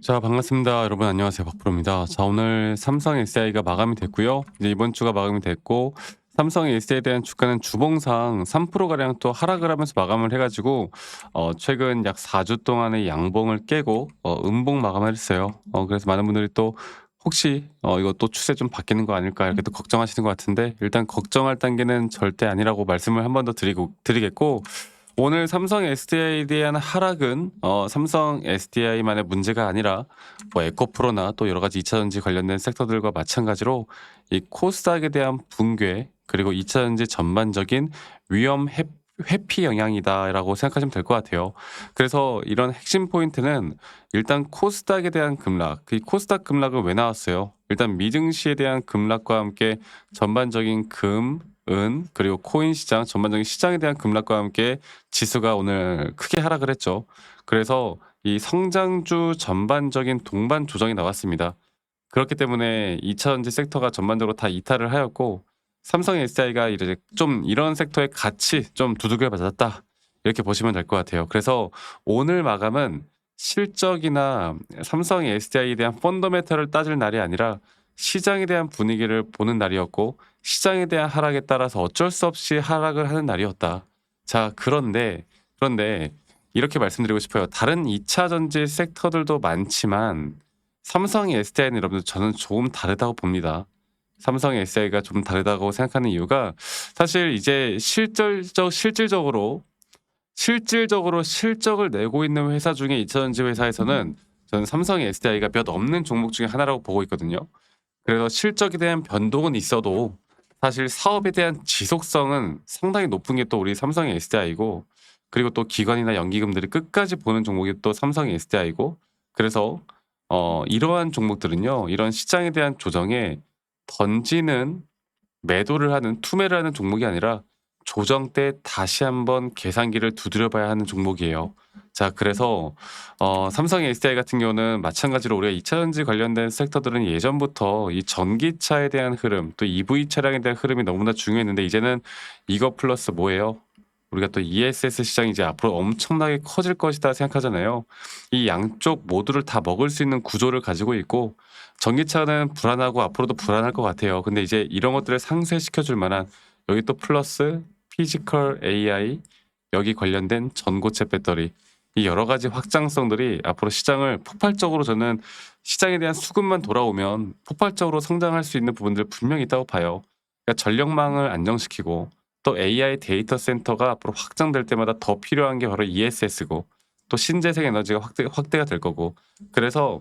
자, 반갑습니다. 여러분 안녕하세요. 박프로입니다. 자, 오늘 삼성 SDI가 마감이 됐고요. 이제 이번 주가 마감이 됐고 삼성 SDI에 대한 주가는 주봉상 3%가량 또 하락을 하면서 마감을 해가지고 최근 약 4주 동안의 양봉을 깨고 음봉 마감을 했어요. 그래서 많은 분들이 또 혹시 이거 또 추세 좀 바뀌는 거 아닐까 이렇게 또 걱정하시는 것 같은데, 일단 걱정할 단계는 절대 아니라고 말씀을 한 번 더 드리겠고, 오늘 삼성 SDI에 대한 하락은 삼성 SDI만의 문제가 아니라 뭐 에코프로나 또 여러 가지 2차전지 관련된 섹터들과 마찬가지로 이 코스닥에 대한 붕괴, 그리고 2차전지 전반적인 위험 회피 영향이다라고 생각하시면 될 것 같아요. 그래서 이런 핵심 포인트는 일단 코스닥에 대한 급락, 그 코스닥 급락은 왜 나왔어요? 일단 미증시에 대한 급락과 함께 전반적인 금, 은, 그리고 코인 시장, 전반적인 시장에 대한 급락과 함께 지수가 오늘 크게 하락을 했죠. 그래서 이 성장주 전반적인 동반 조정이 나왔습니다. 그렇기 때문에 2차전지 섹터가 전반적으로 다 이탈을 하였고, 삼성 SDI가 이제 좀 이런 섹터의 가치 좀 두들겨 맞았다, 이렇게 보시면 될 것 같아요. 그래서 오늘 마감은 실적이나 삼성 SDI에 대한 펀더멘털을 따질 날이 아니라 시장에 대한 분위기를 보는 날이었고, 시장에 대한 하락에 따라서 어쩔 수 없이 하락을 하는 날이었다. 자, 그런데 이렇게 말씀드리고 싶어요. 다른 2차 전지 섹터들도 많지만 삼성의 SDI는 여러분들 저는 조금 다르다고 봅니다. 삼성의 SDI가 좀 다르다고 생각하는 이유가, 사실 이제 실질적으로 실적을 내고 있는 회사 중에 2차 전지 회사에서는 저는 삼성의 SDI가 몇 없는 종목 중에 하나라고 보고 있거든요. 그래서 실적에 대한 변동은 있어도 사실 사업에 대한 지속성은 상당히 높은 게 또 우리 삼성의 SDI고, 그리고 또 기관이나 연기금들이 끝까지 보는 종목이 또 삼성의 SDI고, 그래서 이러한 종목들은요, 이런 시장에 대한 조정에 던지는, 매도를 하는, 투매를 하는 종목이 아니라 조정 때 다시 한번 계산기를 두드려 봐야 하는 종목이에요. 자, 그래서 삼성의 SDI 같은 경우는 마찬가지로 우리가 2차 전지 관련된 섹터들은 예전부터 이 전기차에 대한 흐름, 또 EV 차량에 대한 흐름이 너무나 중요했는데, 이제는 이거 플러스 뭐예요? 우리가 또 ESS 시장이 이제 앞으로 엄청나게 커질 것이다 생각하잖아요. 이 양쪽 모두를 다 먹을 수 있는 구조를 가지고 있고, 전기차는 불안하고 앞으로도 불안할 것 같아요. 근데 이제 이런 것들을 상쇄시켜 줄 만한, 여기 또 플러스 피지컬 AI, 여기 관련된 전고체 배터리, 이 여러 가지 확장성들이 앞으로 시장을 폭발적으로, 저는 시장에 대한 수급만 돌아오면 폭발적으로 성장할 수 있는 부분들 분명히 있다고 봐요. 그러니까 전력망을 안정시키고, 또 AI 데이터 센터가 앞으로 확장될 때마다 더 필요한 게 바로 ESS고, 또 신재생 에너지가 확대가 될 거고. 그래서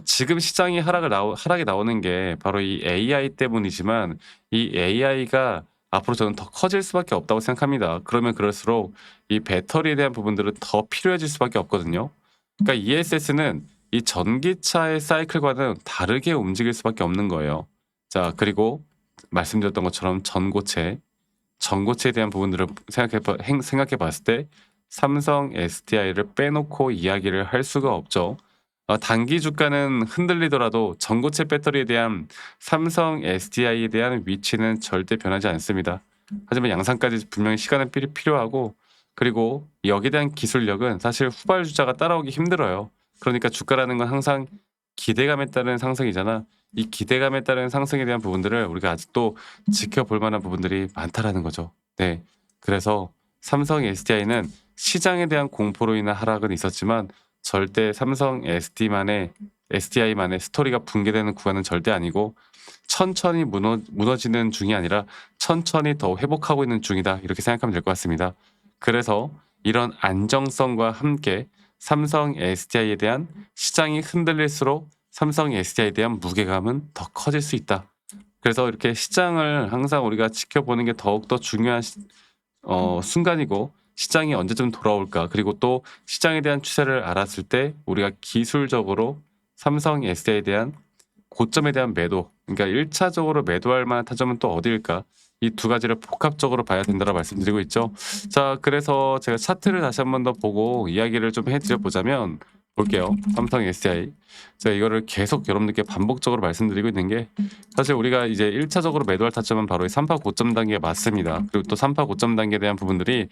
지금 시장이 하락이 나오는 게 바로 이 AI 때문이지만, 이 AI가 앞으로 저는 더 커질 수밖에 없다고 생각합니다. 그러면 그럴수록 이 배터리에 대한 부분들은 더 필요해질 수밖에 없거든요. 그러니까 ESS는 이 전기차의 사이클과는 다르게 움직일 수밖에 없는 거예요. 자, 그리고 말씀드렸던 것처럼 전고체에 대한 부분들을 생각해 봤을 때 삼성 SDI를 빼놓고 이야기를 할 수가 없죠. 단기 주가는 흔들리더라도 전고체 배터리에 대한 삼성 SDI에 대한 위치는 절대 변하지 않습니다. 하지만 양산까지 분명히 시간은 필요하고, 그리고 여기에 대한 기술력은 사실 후발주자가 따라오기 힘들어요. 그러니까 주가라는 건 항상 기대감에 따른 상승이잖아. 이 기대감에 따른 상승에 대한 부분들을 우리가 아직도 지켜볼 만한 부분들이 많다라는 거죠. 네. 그래서 삼성 SDI는 시장에 대한 공포로 인한 하락은 있었지만 절대 삼성 SDI만의 스토리가 붕괴되는 구간은 절대 아니고, 천천히 무너지는 중이 아니라 천천히 더 회복하고 있는 중이다, 이렇게 생각하면 될 것 같습니다. 그래서 이런 안정성과 함께 삼성 SDI에 대한, 시장이 흔들릴수록 삼성 SDI에 대한 무게감은 더 커질 수 있다. 그래서 이렇게 시장을 항상 우리가 지켜보는 게 더욱더 중요한 순간이고, 시장이 언제쯤 돌아올까, 그리고 또 시장에 대한 추세를 알았을 때 우리가 기술적으로 삼성 SDI에 대한 고점에 대한 매도, 그러니까 1차적으로 매도할 만한 타점은 또 어디일까? 이 두 가지를 복합적으로 봐야 된다고 말씀드리고 있죠. 자, 그래서 제가 차트를 다시 한번 더 보고 이야기를 좀 해드려 보자면, 볼게요. 삼성 SDI. 제가 이거를 계속 여러분들께 반복적으로 말씀드리고 있는 게, 사실 우리가 이제 1차적으로 매도할 타점은 바로 이 3파 고점 단계가 맞습니다. 그리고 또 3파 고점 단계에 대한 부분들이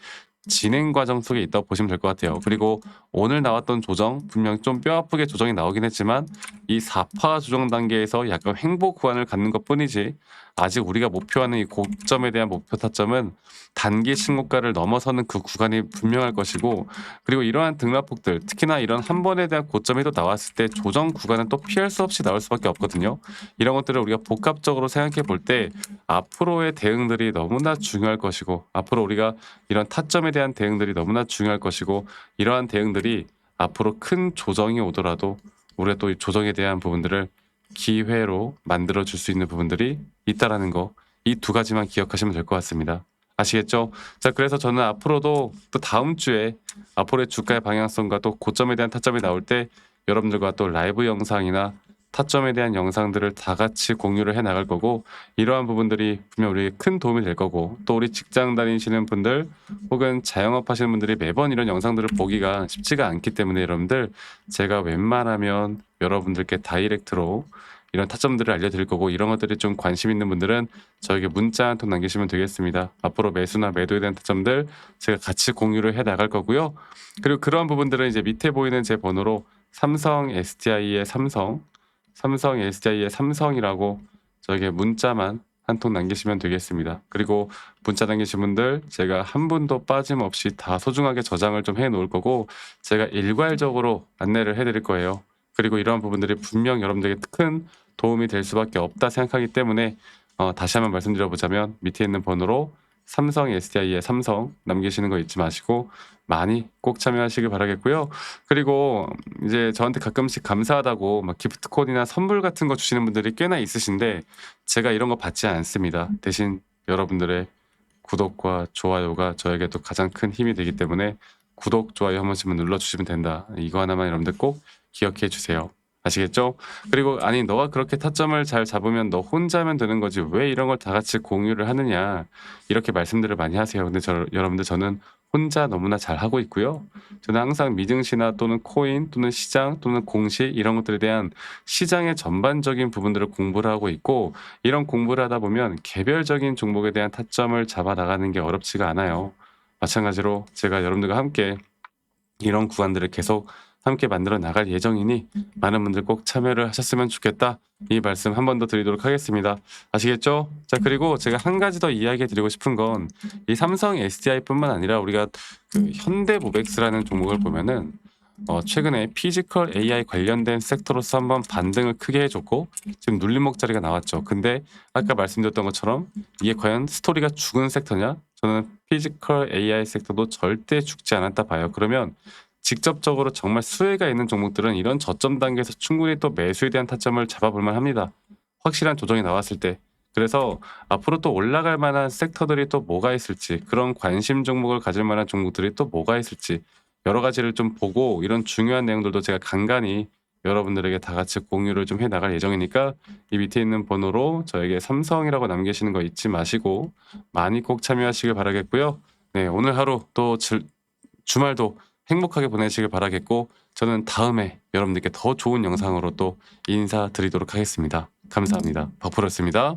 진행 과정 속에 있다고 보시면 될 것 같아요. 그리고 오늘 나왔던 조정 분명 좀 뼈아프게 조정이 나오긴 했지만 이 4파 조정 단계에서 약간 횡보 구간을 갖는 것뿐이지 아직 우리가 목표하는 이 고점에 대한 목표 타점은 단기 신고가를 넘어서는 그 구간이 분명할 것이고, 그리고 이러한 등락폭들 특히나 이런 한 번에 대한 고점이 또 나왔을 때 조정 구간은 또 피할 수 없이 나올 수밖에 없거든요. 이런 것들을 우리가 복합적으로 생각해 볼 때 앞으로의 대응들이 너무나 중요할 것이고, 앞으로 우리가 이런 타점에 대한 대응들이 너무나 중요할 것이고, 이러한 대응들이 앞으로 큰 조정이 오더라도 우리가 또 이 조정에 대한 부분들을 기회로 만들어 줄 수 있는 부분들이 있다라는 거, 이 두 가지만 기억하시면 될 것 같습니다. 아시겠죠? 자, 그래서 저는 앞으로도 또 다음 주에 앞으로의 주가의 방향성과 또 고점에 대한 타점이 나올 때 여러분들과 또 라이브 영상이나 타점에 대한 영상들을 다 같이 공유를 해 나갈 거고, 이러한 부분들이 분명 우리에게 큰 도움이 될 거고, 또 우리 직장 다니시는 분들 혹은 자영업 하시는 분들이 매번 이런 영상들을 보기가 쉽지가 않기 때문에 여러분들, 제가 웬만하면 여러분들께 다이렉트로 이런 타점들을 알려드릴 거고, 이런 것들이 좀 관심 있는 분들은 저에게 문자 한 통 남기시면 되겠습니다. 앞으로 매수나 매도에 대한 타점들 제가 같이 공유를 해 나갈 거고요. 그리고 그런 부분들은 이제 밑에 보이는 제 번호로 삼성 SDI의 삼성 SDI의 삼성이라고 저에게 문자만 한 통 남기시면 되겠습니다. 그리고 문자 남기신 분들 제가 한 분도 빠짐없이 다 소중하게 저장을 좀 해 놓을 거고, 제가 일괄적으로 안내를 해 드릴 거예요. 그리고 이러한 부분들이 분명 여러분들에게 큰 도움이 될 수밖에 없다 생각하기 때문에 다시 한번 말씀드려 보자면 밑에 있는 번호로 삼성 SDI의 삼성 남기시는 거 잊지 마시고 많이 꼭 참여하시길 바라겠고요. 그리고 이제 저한테 가끔씩 감사하다고 막 기프트콘이나 선물 같은 거 주시는 분들이 꽤나 있으신데, 제가 이런 거 받지 않습니다. 대신 여러분들의 구독과 좋아요가 저에게도 가장 큰 힘이 되기 때문에 구독, 좋아요 한 번씩만 눌러주시면 된다. 이거 하나만 여러분들 꼭 기억해 주세요. 아시겠죠? 그리고 아니 너가 그렇게 타점을 잘 잡으면 너 혼자 하면 되는 거지 왜 이런 걸 다 같이 공유를 하느냐, 이렇게 말씀들을 많이 하세요. 근데 여러분들 저는 혼자 너무나 잘 하고 있고요. 저는 항상 미증시나 또는 코인 또는 시장 또는 공시 이런 것들에 대한 시장의 전반적인 부분들을 공부를 하고 있고, 이런 공부를 하다 보면 개별적인 종목에 대한 타점을 잡아 나가는 게 어렵지가 않아요. 마찬가지로 제가 여러분들과 함께 이런 구간들을 계속 함께 만들어 나갈 예정이니 많은 분들 꼭 참여를 하셨으면 좋겠다. 이 말씀 한 번 더 드리도록 하겠습니다. 아시겠죠? 자, 그리고 제가 한 가지 더 이야기 드리고 싶은 건 이 삼성 SDI뿐만 아니라 우리가 그 현대모백스라는 종목을 보면은 최근에 피지컬 AI 관련된 섹터로서 한번 반등을 크게 해줬고 지금 눌림목 자리가 나왔죠. 근데 아까 말씀드렸던 것처럼 이게 과연 스토리가 죽은 섹터냐? 저는 피지컬 AI 섹터도 절대 죽지 않았다 봐요. 그러면 직접적으로 정말 수혜가 있는 종목들은 이런 저점 단계에서 충분히 또 매수에 대한 타점을 잡아볼 만합니다. 확실한 조정이 나왔을 때. 그래서 앞으로 또 올라갈 만한 섹터들이 또 뭐가 있을지, 그런 관심 종목을 가질 만한 종목들이 또 뭐가 있을지 여러 가지를 좀 보고, 이런 중요한 내용들도 제가 간간히 여러분들에게 다 같이 공유를 좀 해 나갈 예정이니까 이 밑에 있는 번호로 저에게 삼성이라고 남기시는 거 잊지 마시고 많이 꼭 참여하시길 바라겠고요. 네, 오늘 하루 또 주말도 행복하게 보내시길 바라겠고, 저는 다음에 여러분들께 더 좋은 영상으로 또 인사드리도록 하겠습니다. 감사합니다. 박프로였습니다.